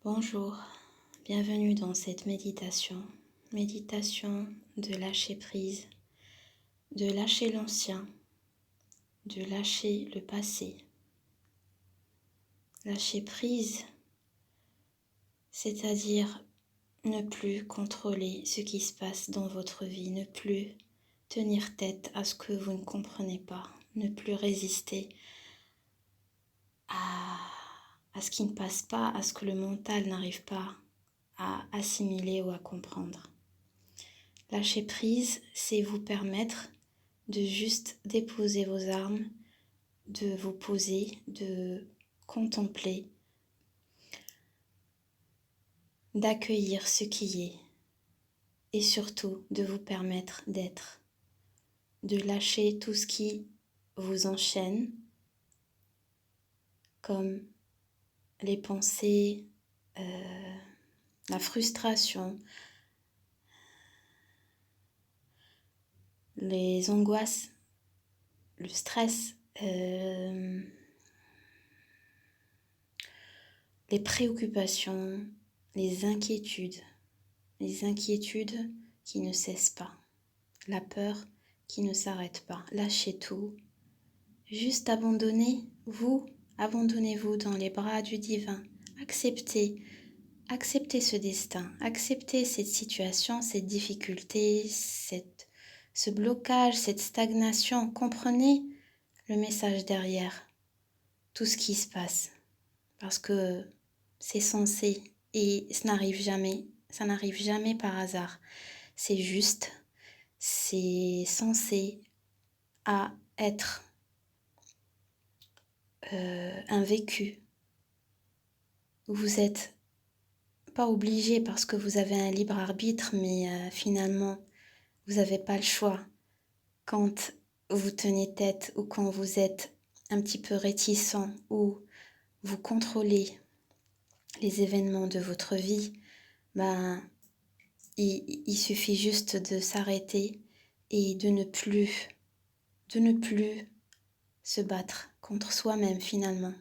Bonjour, bienvenue dans cette méditation de lâcher prise, de lâcher l'ancien, de lâcher le passé. Lâcher prise, c'est-à-dire ne plus contrôler ce qui se passe dans votre vie, ne plus tenir tête à ce que vous ne comprenez pas, ne plus résister à ce qui ne passe pas, à ce que le mental n'arrive pas à assimiler ou à comprendre. Lâcher prise, c'est vous permettre de juste déposer vos armes, de vous poser, de contempler, d'accueillir ce qui est et surtout de vous permettre d'être, de lâcher tout ce qui vous enchaîne comme les pensées, la frustration, les angoisses, le stress, les préoccupations, les inquiétudes qui ne cessent pas, la peur qui ne s'arrête pas. Lâchez tout, juste abandonnez-vous dans les bras du divin. Acceptez ce destin, acceptez cette situation, cette difficulté, ce blocage, cette stagnation. Comprenez le message derrière tout ce qui se passe, parce que c'est censé et ça n'arrive jamais par hasard. C'est juste, c'est censé à être un vécu. Vous êtes pas obligé parce que vous avez un libre arbitre, mais finalement, vous n'avez pas le choix. Quand vous tenez tête ou quand vous êtes un petit peu réticent ou vous contrôlez les événements de votre vie, il suffit juste de s'arrêter et de ne plus se battre contre soi-même finalement.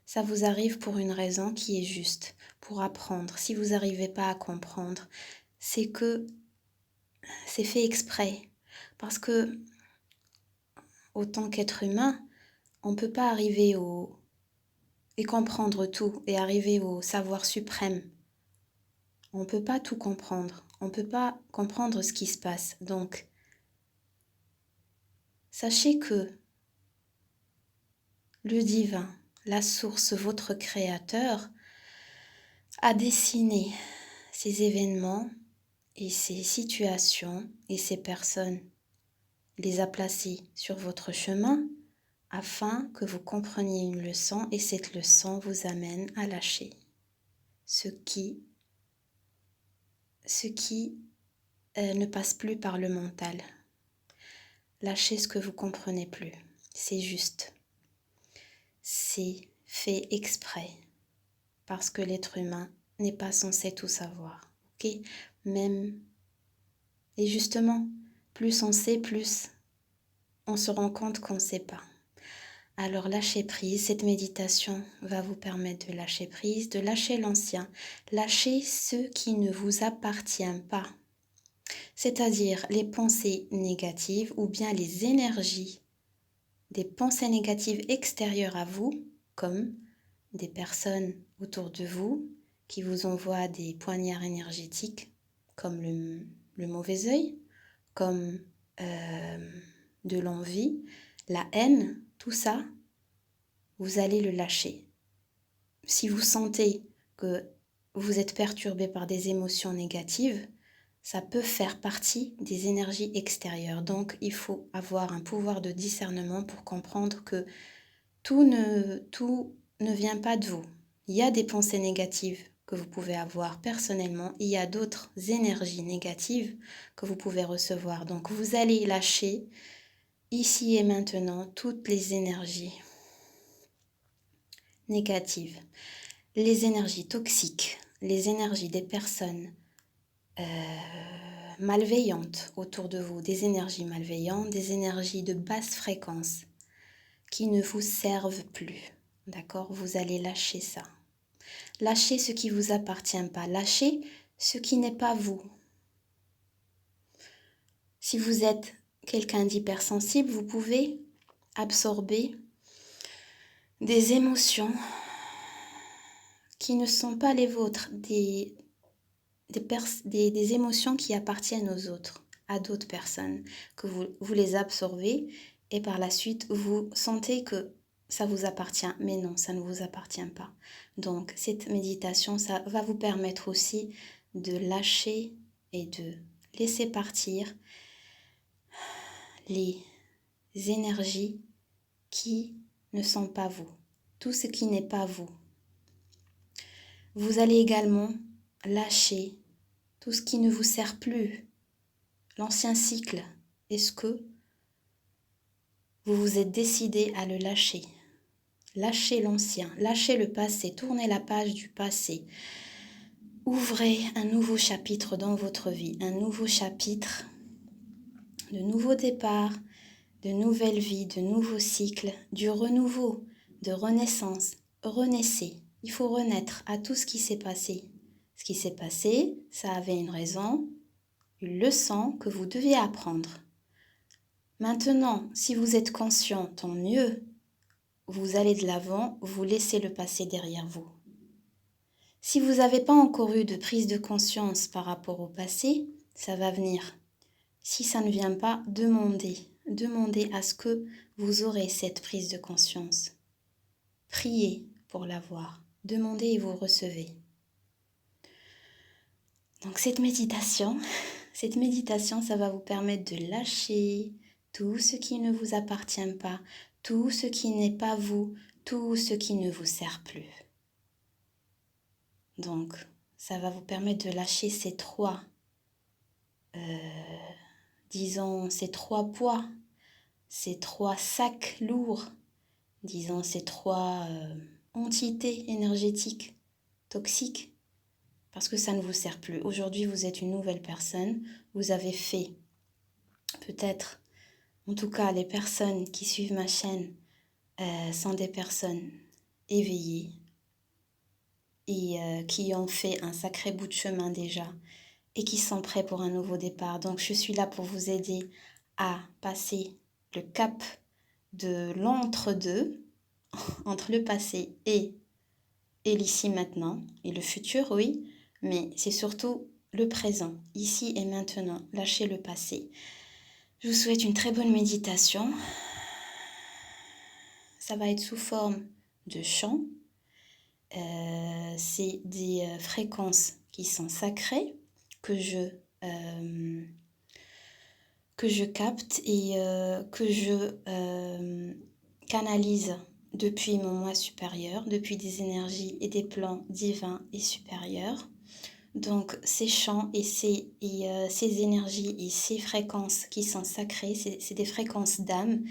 Ça vous arrive pour une raison qui est juste, pour apprendre. Si vous n'arrivez pas à comprendre, c'est que c'est fait exprès. Parce que, autant qu'être humain, on ne peut pas arriver et comprendre tout et arriver au savoir suprême. On ne peut pas tout comprendre. On ne peut pas comprendre ce qui se passe. Donc, sachez que le divin, la source, votre créateur, a dessiné ces événements et ces situations et ces personnes, les a placés sur votre chemin afin que vous compreniez une leçon et cette leçon vous amène à lâcher ce qui ne passe plus par le mental. Lâchez ce que vous comprenez plus. C'est juste. C'est fait exprès parce que l'être humain n'est pas censé tout savoir. Ok? Et justement, plus on sait, plus on se rend compte qu'on ne sait pas. Alors lâchez prise, cette méditation va vous permettre de lâcher prise, de lâcher l'ancien, lâcher ce qui ne vous appartient pas. C'est-à-dire les pensées négatives ou bien les énergies des pensées négatives extérieures à vous, comme des personnes autour de vous qui vous envoient des poignards énergétiques, comme le mauvais œil, comme de l'envie, la haine, tout ça, vous allez le lâcher. Si vous sentez que vous êtes perturbé par des émotions négatives, ça peut faire partie des énergies extérieures. Donc, il faut avoir un pouvoir de discernement pour comprendre que tout ne vient pas de vous. Il y a des pensées négatives que vous pouvez avoir personnellement. Il y a d'autres énergies négatives que vous pouvez recevoir. Donc, vous allez lâcher ici et maintenant toutes les énergies négatives, les énergies toxiques, les énergies des personnes malveillantes autour de vous, des énergies malveillantes, des énergies de basse fréquence qui ne vous servent plus. D'accord? Vous allez lâcher ça. Lâchez ce qui ne vous appartient pas. Lâchez ce qui n'est pas vous. Si vous êtes quelqu'un d'hypersensible, vous pouvez absorber des émotions qui ne sont pas les vôtres, des émotions qui appartiennent aux autres, à d'autres personnes, que vous les absorbez et par la suite, vous sentez que ça vous appartient, mais non, ça ne vous appartient pas. Donc, cette méditation, ça va vous permettre aussi de lâcher et de laisser partir les énergies qui ne sont pas vous, tout ce qui n'est pas vous. Vous allez également lâcher tout ce qui ne vous sert plus, l'ancien cycle. Est-ce que vous vous êtes décidé à le lâcher? Lâchez l'ancien, lâchez le passé, tournez la page du passé. Ouvrez un nouveau chapitre dans votre vie, un nouveau chapitre de nouveaux départs, de nouvelles vies, de nouveaux cycles, du renouveau, de renaissance. Renaissez, il faut renaître à tout ce qui s'est passé. Ce qui s'est passé, ça avait une raison, une leçon que vous deviez apprendre. Maintenant, si vous êtes conscient, tant mieux. Vous allez de l'avant, vous laissez le passé derrière vous. Si vous n'avez pas encore eu de prise de conscience par rapport au passé, ça va venir. Si ça ne vient pas, demandez à ce que vous aurez cette prise de conscience. Priez pour l'avoir. Demandez et vous recevez. Donc cette méditation, ça va vous permettre de lâcher tout ce qui ne vous appartient pas, tout ce qui n'est pas vous, tout ce qui ne vous sert plus. Donc, ça va vous permettre de lâcher ces trois poids, ces trois sacs lourds, disons ces trois entités énergétiques toxiques, parce que ça ne vous sert plus. Aujourd'hui, vous êtes une nouvelle personne, vous avez fait peut-être, en tout cas les personnes qui suivent ma chaîne sont des personnes éveillées et qui ont fait un sacré bout de chemin déjà et qui sont prêts pour un nouveau départ. Donc je suis là pour vous aider à passer le cap de l'entre-deux, entre le passé et l'ici maintenant, et le futur, oui, mais c'est surtout le présent, ici et maintenant. Lâchez le passé. Je vous souhaite une très bonne méditation. Ça va être sous forme de chant. C'est des fréquences qui sont sacrées que je capte et que je canalise depuis mon moi supérieur, depuis des énergies et des plans divins et supérieurs. Donc ces chants et ces énergies et ces fréquences qui sont sacrées, c'est des fréquences d'âme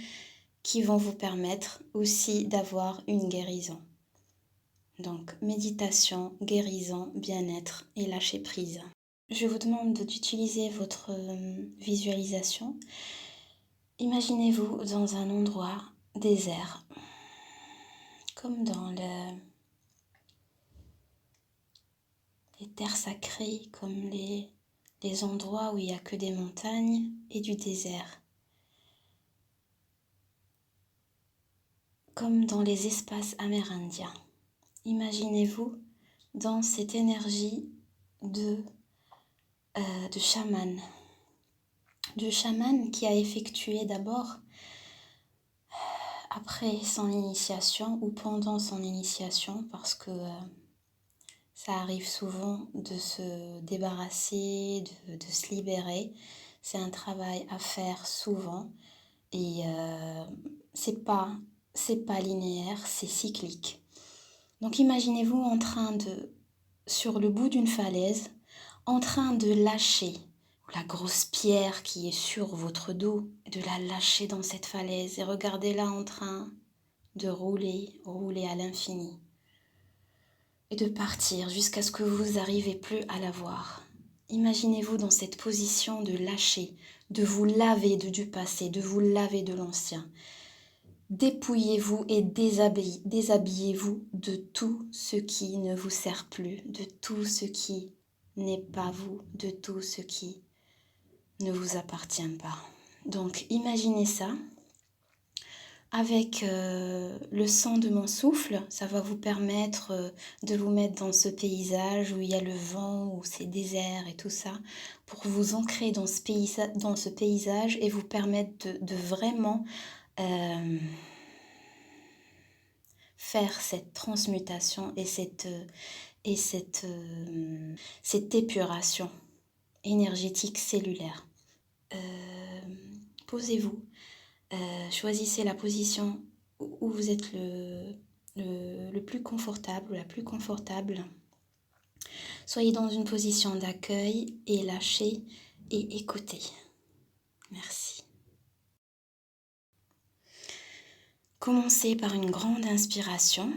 qui vont vous permettre aussi d'avoir une guérison. Donc méditation, guérison, bien-être et lâcher prise. Je vous demande d'utiliser votre visualisation. Imaginez-vous dans un endroit désert, comme dans les terres sacrées, comme les endroits où il n'y a que des montagnes et du désert. Comme dans les espaces amérindiens. Imaginez-vous dans cette énergie de chaman. De chaman qui a effectué d'abord, après son initiation ou pendant son initiation, parce que ça arrive souvent de se débarrasser, de se libérer. C'est un travail à faire souvent et c'est pas linéaire, c'est cyclique. Donc imaginez-vous sur le bout d'une falaise, en train de lâcher la grosse pierre qui est sur votre dos, de la lâcher dans cette falaise et regardez-la en train de rouler à l'infini et de partir jusqu'à ce que vous n'arrivez plus à la voir. Imaginez-vous dans cette position de lâcher, de vous laver du passé, de vous laver de l'ancien, Dépouillez-vous et déshabillez-vous de tout ce qui ne vous sert plus, de tout ce qui n'est pas vous, de tout ce qui ne vous appartient pas. Donc imaginez ça. Avec le son de mon souffle, ça va vous permettre de vous mettre dans ce paysage où il y a le vent, où c'est désert et tout ça, pour vous ancrer dans ce paysage et vous permettre de vraiment faire cette transmutation et cette épuration énergétique cellulaire. Posez-vous. Choisissez la position où vous êtes le plus confortable ou la plus confortable. Soyez dans une position d'accueil et lâchez et écoutez. Merci. Commencez par une grande inspiration.